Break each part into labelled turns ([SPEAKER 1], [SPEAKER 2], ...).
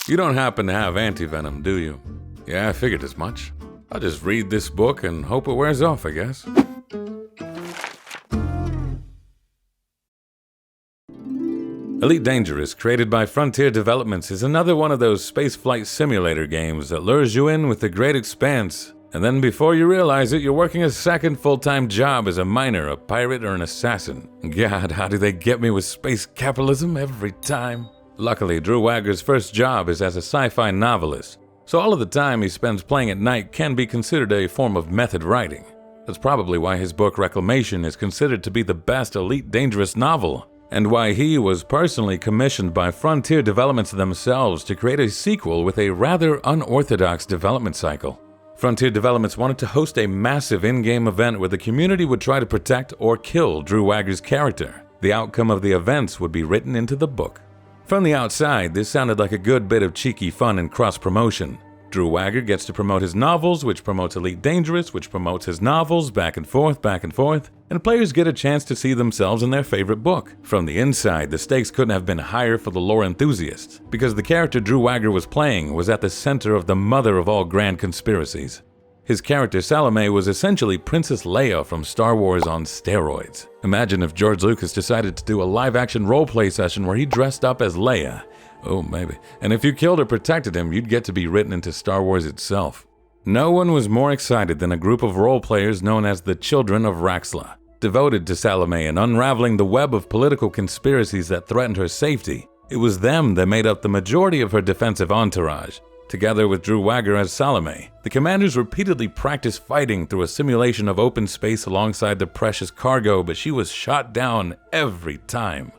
[SPEAKER 1] You don't happen to have antivenom, do you? Yeah, I figured as much. I'll just read this book and hope it wears off, I guess. Elite Dangerous, created by Frontier Developments, is another one of those spaceflight simulator games that lures you in with the great expanse, and then before you realize it, you're working a second full-time job as a miner, a pirate, or an assassin. God, how do they get me with space capitalism every time? Luckily, Drew Wagger's first job is as a sci-fi novelist, so all of the time he spends playing at night can be considered a form of method writing. That's probably why his book Reclamation is considered to be the best Elite Dangerous novel, and why he was personally commissioned by Frontier Developments themselves to create a sequel with a rather unorthodox development cycle. Frontier Developments wanted to host a massive in-game event where the community would try to protect or kill Drew Wagger's character. The outcome of the events would be written into the book. From the outside, this sounded like a good bit of cheeky fun and cross-promotion. Drew Wagger gets to promote his novels, which promotes Elite Dangerous, which promotes his novels, back and forth, and players get a chance to see themselves in their favorite book. From the inside, the stakes couldn't have been higher for the lore enthusiasts, because the character Drew Wagger was playing was at the center of the mother of all grand conspiracies. His character Salome was essentially Princess Leia from Star Wars on steroids. Imagine if George Lucas decided to do a live-action roleplay session where he dressed up as Leia. Oh, maybe. And if you killed or protected him, you'd get to be written into Star Wars itself. No one was more excited than a group of role players known as the Children of Raxxla, devoted to Salome and unraveling the web of political conspiracies that threatened her safety. It was them that made up the majority of her defensive entourage. Together with Drew Wagger as Salome, the commanders repeatedly practiced fighting through a simulation of open space alongside the precious cargo, but she was shot down every time.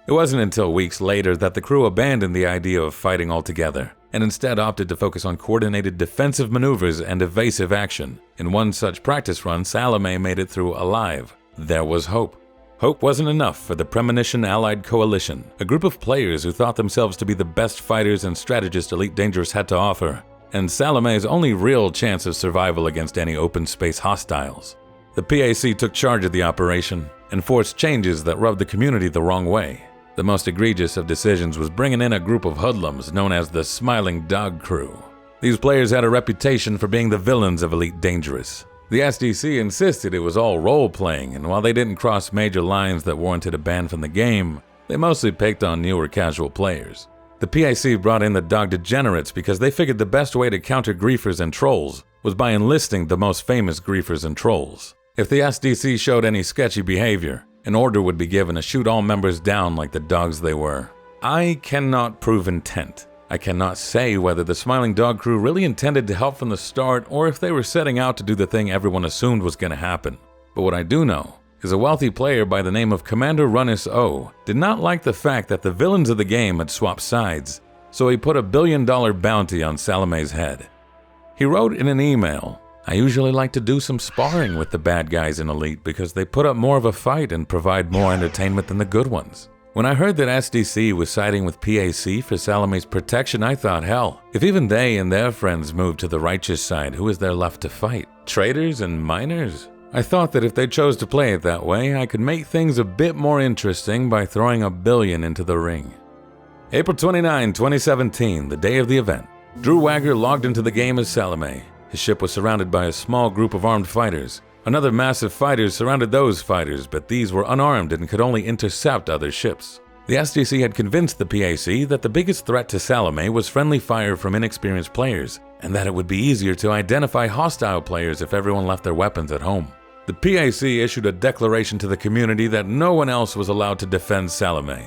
[SPEAKER 1] It wasn't until weeks later that the crew abandoned the idea of fighting altogether, and instead opted to focus on coordinated defensive maneuvers and evasive action. In one such practice run, Salome made it through alive. There was hope. Hope wasn't enough for the Premonition Allied Coalition, a group of players who thought themselves to be the best fighters and strategists Elite Dangerous had to offer, and Salome's only real chance of survival against any open space hostiles. The PAC took charge of the operation and forced changes that rubbed the community the wrong way. The most egregious of decisions was bringing in a group of hoodlums known as the Smiling Dog Crew. These players had a reputation for being the villains of Elite Dangerous. The SDC insisted it was all role-playing, and while they didn't cross major lines that warranted a ban from the game, they mostly picked on newer casual players. The PAC brought in the Dog Degenerates because they figured the best way to counter griefers and trolls was by enlisting the most famous griefers and trolls. If the SDC showed any sketchy behavior, an order would be given to shoot all members down like the dogs they were. I cannot prove intent. I cannot say whether the Smiling Dog Crew really intended to help from the start or if they were setting out to do the thing everyone assumed was going to happen. But what I do know is a wealthy player by the name of Commander Runnis O did not like the fact that the villains of the game had swapped sides, so he put $1 billion bounty on Salome's head. He wrote in an email, "I usually like to do some sparring with the bad guys in Elite because they put up more of a fight and provide more entertainment than the good ones." When I heard that SDC was siding with PAC for Salome's protection, I thought, hell, if even they and their friends moved to the righteous side, who is there left to fight? Traitors and miners? I thought that if they chose to play it that way, I could make things a bit more interesting by throwing $1 billion into the ring. April 29, 2017, the day of the event. Drew Wagger logged into the game as Salome. His ship was surrounded by a small group of armed fighters. Another massive fighters surrounded those fighters, but these were unarmed and could only intercept other ships. The SDC had convinced the PAC that the biggest threat to Salome was friendly fire from inexperienced players, and that it would be easier to identify hostile players if everyone left their weapons at home. The PAC issued a declaration to the community that no one else was allowed to defend Salome.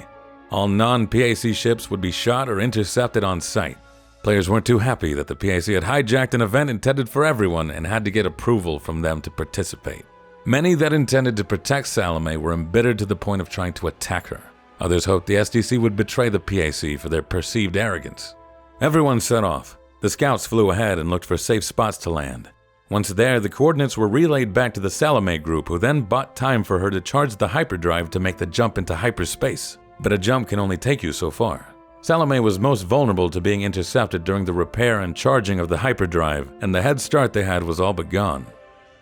[SPEAKER 1] All non-PAC ships would be shot or intercepted on sight. Players weren't too happy that the PAC had hijacked an event intended for everyone and had to get approval from them to participate. Many that intended to protect Salome were embittered to the point of trying to attack her. Others hoped the SDC would betray the PAC for their perceived arrogance. Everyone set off. The scouts flew ahead and looked for safe spots to land. Once there, the coordinates were relayed back to the Salome group, who then bought time for her to charge the hyperdrive to make the jump into hyperspace. But a jump can only take you so far. Salome was most vulnerable to being intercepted during the repair and charging of the hyperdrive, and the head start they had was all but gone.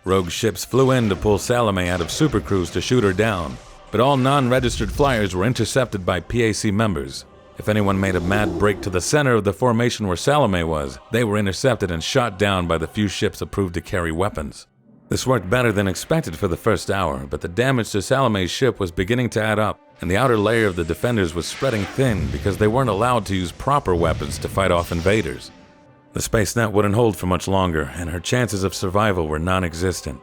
[SPEAKER 1] Rogue ships flew in to pull Salome out of supercruise to shoot her down, but all non-registered flyers were intercepted by PAC members. If anyone made a mad break to the center of the formation where Salome was, they were intercepted and shot down by the few ships approved to carry weapons. This worked better than expected for the first hour, but the damage to Salome's ship was beginning to add up, and the outer layer of the defenders was spreading thin because they weren't allowed to use proper weapons to fight off invaders. The space net wouldn't hold for much longer, and her chances of survival were non-existent.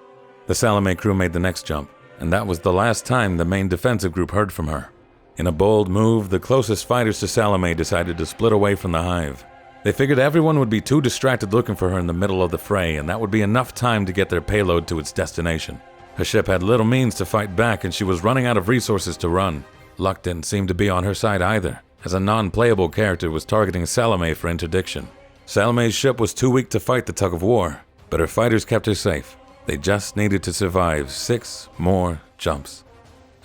[SPEAKER 1] The Salome crew made the next jump, and that was the last time the main defensive group heard from her. In a bold move, the closest fighters to Salome decided to split away from the hive. They figured everyone would be too distracted looking for her in the middle of the fray, and that would be enough time to get their payload to its destination. Her ship had little means to fight back, and she was running out of resources to run. Luck didn't seem to be on her side either, as a non-playable character was targeting Salome for interdiction. Salome's ship was too weak to fight the tug of war, but her fighters kept her safe. They just needed to survive 6 more jumps.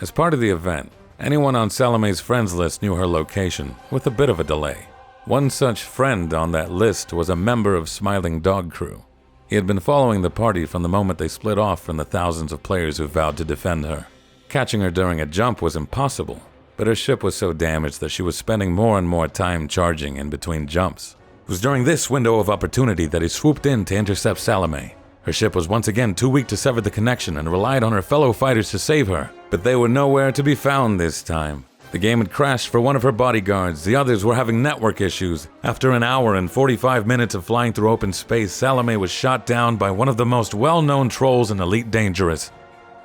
[SPEAKER 1] As part of the event, anyone on Salome's friends list knew her location, with a bit of a delay. One such friend on that list was a member of Smiling Dog Crew. He had been following the party from the moment they split off from the thousands of players who vowed to defend her. Catching her during a jump was impossible, but her ship was so damaged that she was spending more and more time charging in between jumps. It was during this window of opportunity that he swooped in to intercept Salome. Her ship was once again too weak to sever the connection and relied on her fellow fighters to save her, but they were nowhere to be found this time. The game had crashed for one of her bodyguards, the others were having network issues. After an hour and 45 minutes of flying through open space, Salome was shot down by one of the most well-known trolls in Elite Dangerous,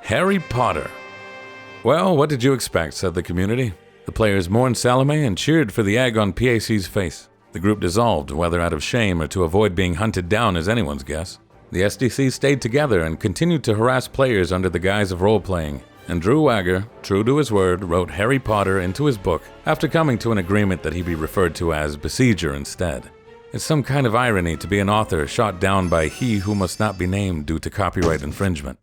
[SPEAKER 1] Harry Potter. Well, what did you expect, said the community. The players mourned Salome and cheered for the egg on PAC's face. The group dissolved, whether out of shame or to avoid being hunted down is anyone's guess. The SDC stayed together and continued to harass players under the guise of role-playing, and Drew Wagger, true to his word, wrote Harry Potter into his book after coming to an agreement that he be referred to as Besieger instead. It's some kind of irony to be an author shot down by he who must not be named due to copyright infringement.